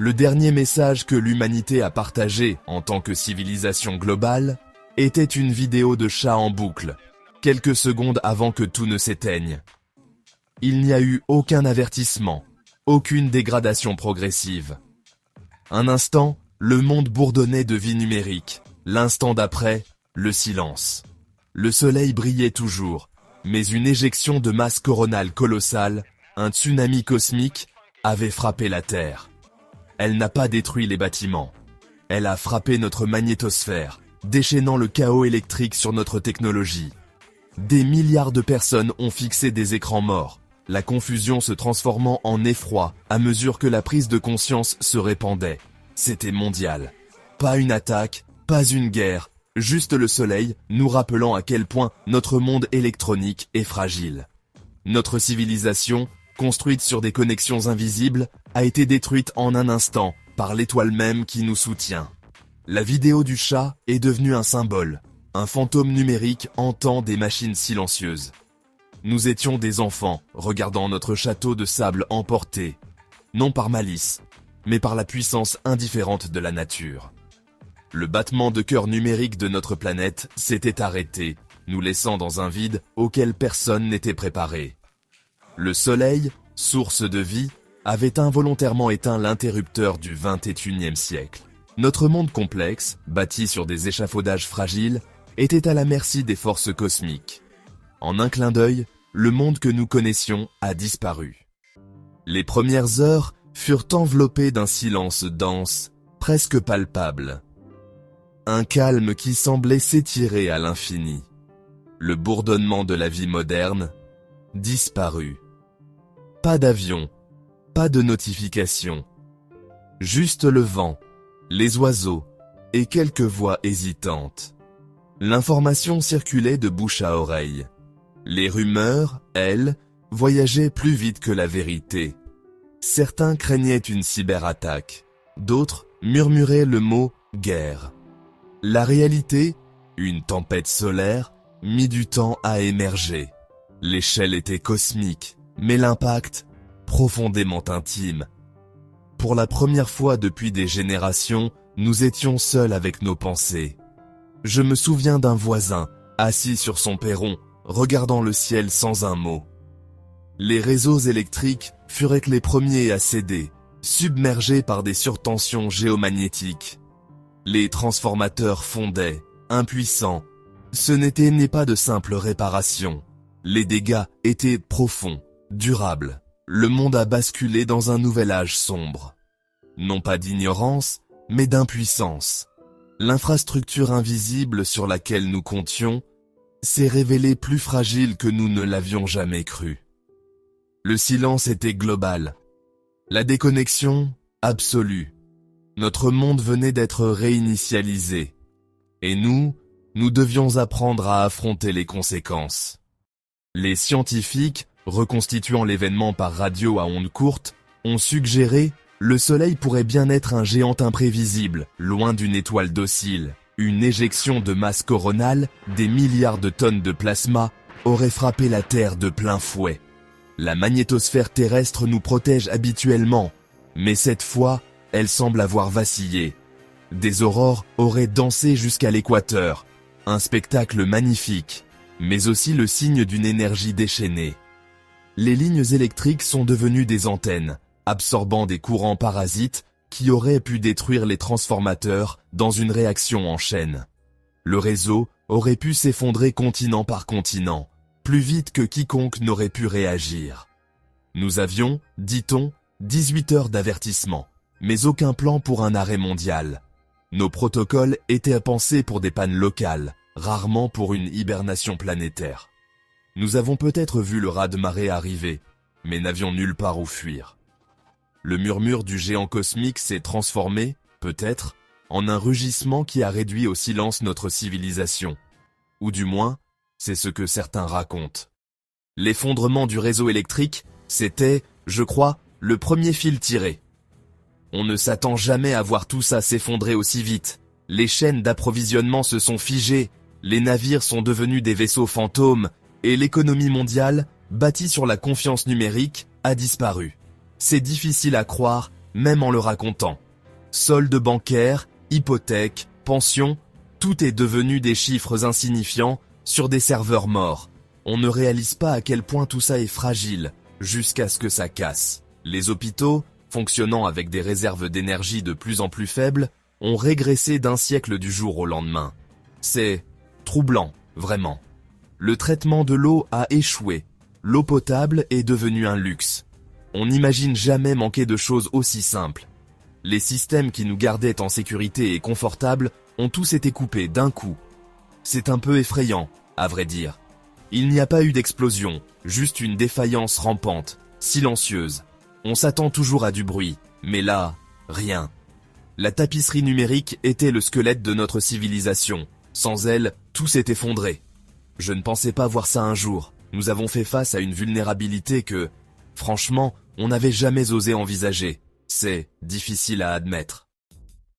Le dernier message que l'humanité a partagé en tant que civilisation globale était une vidéo de chat en boucle, quelques secondes avant que tout ne s'éteigne. Il n'y a eu aucun avertissement, aucune dégradation progressive. Un instant, le monde bourdonnait de vie numérique. L'instant d'après, le silence. Le soleil brillait toujours, mais une éjection de masse coronale colossale, un tsunami cosmique, avait frappé la Terre. Elle n'a pas détruit les bâtiments. Elle a frappé notre magnétosphère, déchaînant le chaos électrique sur notre technologie. Des milliards de personnes ont fixé des écrans morts, la confusion se transformant en effroi à mesure que la prise de conscience se répandait. C'était mondial. Pas une attaque, pas une guerre, juste le soleil nous rappelant à quel point notre monde électronique est fragile. Notre civilisation, construite sur des connexions invisibles, a été détruite en un instant par l'étoile même qui nous soutient. La vidéo du chat est devenue un symbole, un fantôme numérique hantant des machines silencieuses. Nous étions des enfants, regardant notre château de sable emporté, non par malice, mais par la puissance indifférente de la nature. Le battement de cœur numérique de notre planète s'était arrêté, nous laissant dans un vide auquel personne n'était préparé. Le soleil, source de vie, avait involontairement éteint l'interrupteur du XXIe siècle. Notre monde complexe, bâti sur des échafaudages fragiles, était à la merci des forces cosmiques. En un clin d'œil, le monde que nous connaissions a disparu. Les premières heures furent enveloppées d'un silence dense, presque palpable. Un calme qui semblait s'étirer à l'infini. Le bourdonnement de la vie moderne disparut. Pas d'avion, pas de notification. Juste le vent, les oiseaux et quelques voix hésitantes. L'information circulait de bouche à oreille. Les rumeurs, elles, voyageaient plus vite que la vérité. Certains craignaient une cyberattaque, d'autres murmuraient le mot « guerre ». La réalité, une tempête solaire, mit du temps à émerger. L'échelle était cosmique, mais l'impact, profondément intime. Pour la première fois depuis des générations, nous étions seuls avec nos pensées. Je me souviens d'un voisin, assis sur son perron, regardant le ciel sans un mot. Les réseaux électriques furent les premiers à céder, submergés par des surtensions géomagnétiques. Les transformateurs fondaient, impuissants. Ce n'était pas de simples réparations. Les dégâts étaient profonds, durables. Le monde a basculé dans un nouvel âge sombre. Non pas d'ignorance, mais d'impuissance. L'infrastructure invisible sur laquelle nous comptions s'est révélée plus fragile que nous ne l'avions jamais cru. Le silence était global. La déconnexion, absolue. Notre monde venait d'être réinitialisé. Et nous devions apprendre à affronter les conséquences. Les scientifiques, reconstituant l'événement par radio à ondes courtes, ont suggéré le Soleil pourrait bien être un géant imprévisible, loin d'une étoile docile. Une éjection de masse coronale, des milliards de tonnes de plasma, aurait frappé la Terre de plein fouet. La magnétosphère terrestre nous protège habituellement, mais cette fois, elle semble avoir vacillé. Des aurores auraient dansé jusqu'à l'équateur, un spectacle magnifique, mais aussi le signe d'une énergie déchaînée. Les lignes électriques sont devenues des antennes, absorbant des courants parasites qui auraient pu détruire les transformateurs dans une réaction en chaîne. Le réseau aurait pu s'effondrer continent par continent, plus vite que quiconque n'aurait pu réagir. Nous avions, dit-on, 18 heures d'avertissement, mais aucun plan pour un arrêt mondial. Nos protocoles étaient pensés pour des pannes locales, rarement pour une hibernation planétaire. Nous avons peut-être vu le raz-de-marée arriver, mais n'avions nulle part où fuir. Le murmure du géant cosmique s'est transformé, peut-être, en un rugissement qui a réduit au silence notre civilisation. Ou du moins, c'est ce que certains racontent. L'effondrement du réseau électrique, c'était, je crois, le premier fil tiré. On ne s'attend jamais à voir tout ça s'effondrer aussi vite. Les chaînes d'approvisionnement se sont figées, les navires sont devenus des vaisseaux fantômes, et l'économie mondiale, bâtie sur la confiance numérique, a disparu. C'est difficile à croire, même en le racontant. Solde bancaire, hypothèque, pension, tout est devenu des chiffres insignifiants sur des serveurs morts. On ne réalise pas à quel point tout ça est fragile, jusqu'à ce que ça casse. Les hôpitaux, fonctionnant avec des réserves d'énergie de plus en plus faibles, ont régressé d'un siècle du jour au lendemain. C'est troublant, vraiment. Le traitement de l'eau a échoué. L'eau potable est devenue un luxe. On n'imagine jamais manquer de choses aussi simples. Les systèmes qui nous gardaient en sécurité et confortables ont tous été coupés d'un coup. C'est un peu effrayant, à vrai dire. Il n'y a pas eu d'explosion, juste une défaillance rampante, silencieuse. On s'attend toujours à du bruit, mais là, rien. La tapisserie numérique était le squelette de notre civilisation. Sans elle, tout s'est effondré. Je ne pensais pas voir ça un jour. Nous avons fait face à une vulnérabilité que, franchement, on n'avait jamais osé envisager. C'est difficile à admettre.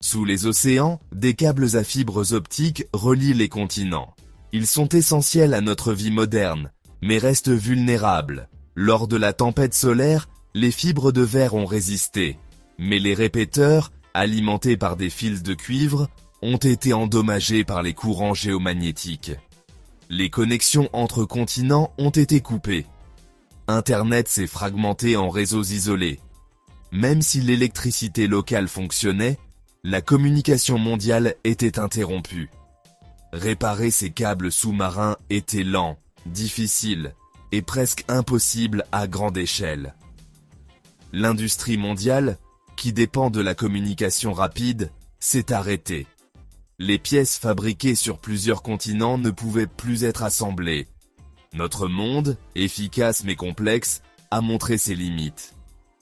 Sous les océans, des câbles à fibres optiques relient les continents. Ils sont essentiels à notre vie moderne, mais restent vulnérables. Lors de la tempête solaire, les fibres de verre ont résisté, mais les répéteurs, alimentés par des fils de cuivre, ont été endommagés par les courants géomagnétiques. Les connexions entre continents ont été coupées. Internet s'est fragmenté en réseaux isolés. Même si l'électricité locale fonctionnait, la communication mondiale était interrompue. Réparer ces câbles sous-marins était lent, difficile et presque impossible à grande échelle. L'industrie mondiale, qui dépend de la communication rapide, s'est arrêtée. Les pièces fabriquées sur plusieurs continents ne pouvaient plus être assemblées. Notre monde, efficace mais complexe, a montré ses limites.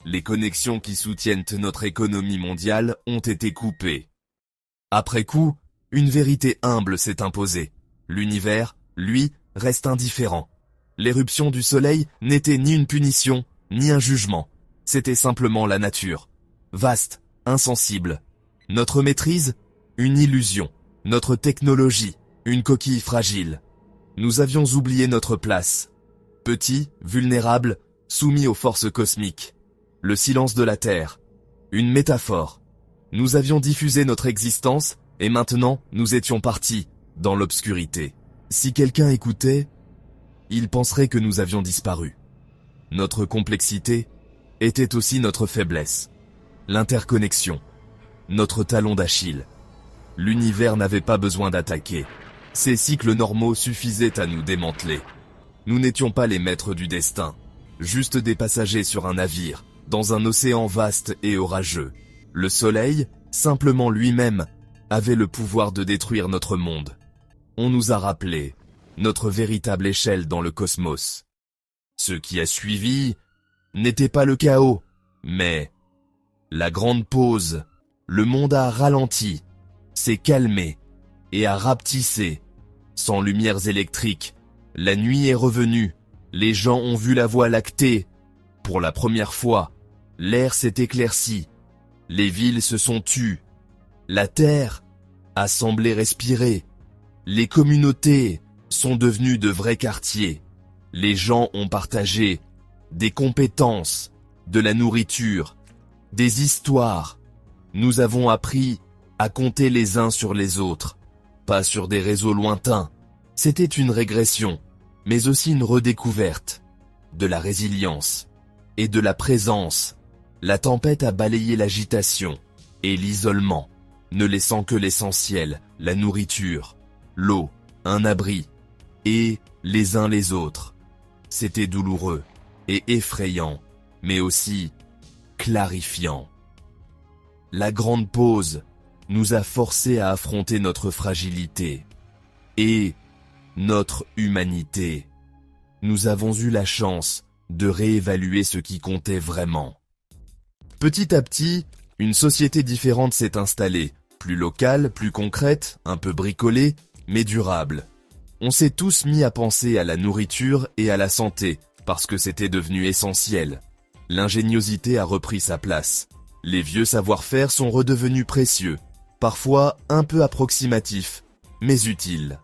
Les connexions qui soutiennent notre économie mondiale ont été coupées. Après coup, une vérité humble s'est imposée. L'univers, lui, reste indifférent. L'éruption du soleil n'était ni une punition, ni un jugement. C'était simplement la nature. Vaste, insensible. Notre maîtrise, une illusion. Notre technologie, une coquille fragile. Nous avions oublié notre place. Petits, vulnérables, soumis aux forces cosmiques. Le silence de la Terre. Une métaphore. Nous avions diffusé notre existence et maintenant nous étions partis dans l'obscurité. Si quelqu'un écoutait, il penserait que nous avions disparu. Notre complexité était aussi notre faiblesse. L'interconnexion. Notre talon d'Achille. L'univers n'avait pas besoin d'attaquer. Ces cycles normaux suffisaient à nous démanteler. Nous n'étions pas les maîtres du destin, juste des passagers sur un navire, dans un océan vaste et orageux. Le soleil, simplement lui-même, avait le pouvoir de détruire notre monde. On nous a rappelé notre véritable échelle dans le cosmos. Ce qui a suivi n'était pas le chaos, mais la grande pause. Le monde a ralenti, s'est calmé et a rapetissé. Sans lumières électriques, la nuit est revenue, les gens ont vu la voie lactée. Pour la première fois, l'air s'est éclairci, les villes se sont tues, la terre a semblé respirer, les communautés sont devenues de vrais quartiers, les gens ont partagé des compétences, de la nourriture, des histoires. Nous avons appris à compter les uns sur les autres, pas sur des réseaux lointains. C'était une régression, mais aussi une redécouverte, de la résilience et de la présence. La tempête a balayé l'agitation et l'isolement, ne laissant que l'essentiel, la nourriture, l'eau, un abri, et les uns les autres. C'était douloureux et effrayant, mais aussi clarifiant. La grande pause nous a forcés à affronter notre fragilité et notre humanité. Nous avons eu la chance de réévaluer ce qui comptait vraiment. Petit à petit, une société différente s'est installée, plus locale, plus concrète, un peu bricolée, mais durable. On s'est tous mis à penser à la nourriture et à la santé, parce que c'était devenu essentiel. L'ingéniosité a repris sa place. Les vieux savoir-faire sont redevenus précieux, parfois un peu approximatifs, mais utiles.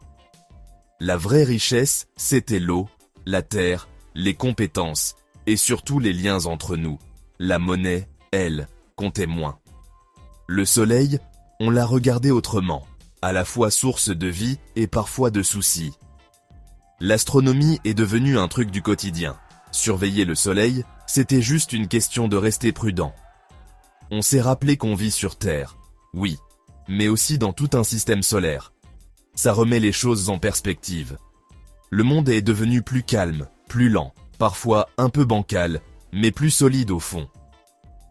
La vraie richesse, c'était l'eau, la terre, les compétences, et surtout les liens entre nous. La monnaie, elle, comptait moins. Le soleil, on l'a regardé autrement, à la fois source de vie et parfois de soucis. L'astronomie est devenue un truc du quotidien. Surveiller le soleil, c'était juste une question de rester prudent. On s'est rappelé qu'on vit sur Terre, oui, mais aussi dans tout un système solaire. Ça remet les choses en perspective. Le monde est devenu plus calme, plus lent, parfois un peu bancal, mais plus solide au fond.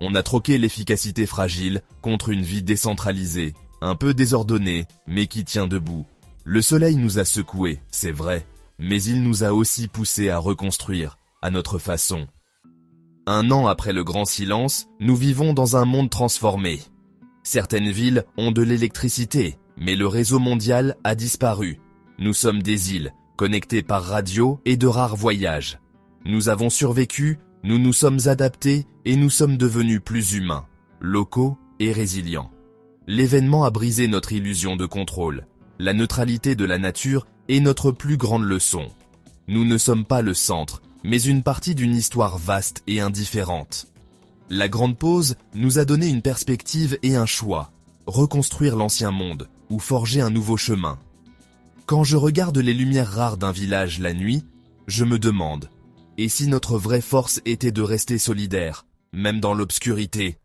On a troqué l'efficacité fragile contre une vie décentralisée, un peu désordonnée, mais qui tient debout. Le soleil nous a secoués, c'est vrai, mais il nous a aussi poussés à reconstruire, à notre façon. 1 an après le grand silence, nous vivons dans un monde transformé. Certaines villes ont de l'électricité, mais le réseau mondial a disparu. Nous sommes des îles, connectées par radio et de rares voyages. Nous avons survécu, nous nous sommes adaptés et nous sommes devenus plus humains, locaux et résilients. L'événement a brisé notre illusion de contrôle. La neutralité de la nature est notre plus grande leçon. Nous ne sommes pas le centre, mais une partie d'une histoire vaste et indifférente. La grande pause nous a donné une perspective et un choix. Reconstruire l'ancien monde ou forger un nouveau chemin. Quand je regarde les lumières rares d'un village la nuit, je me demande, et si notre vraie force était de rester solidaires, même dans l'obscurité?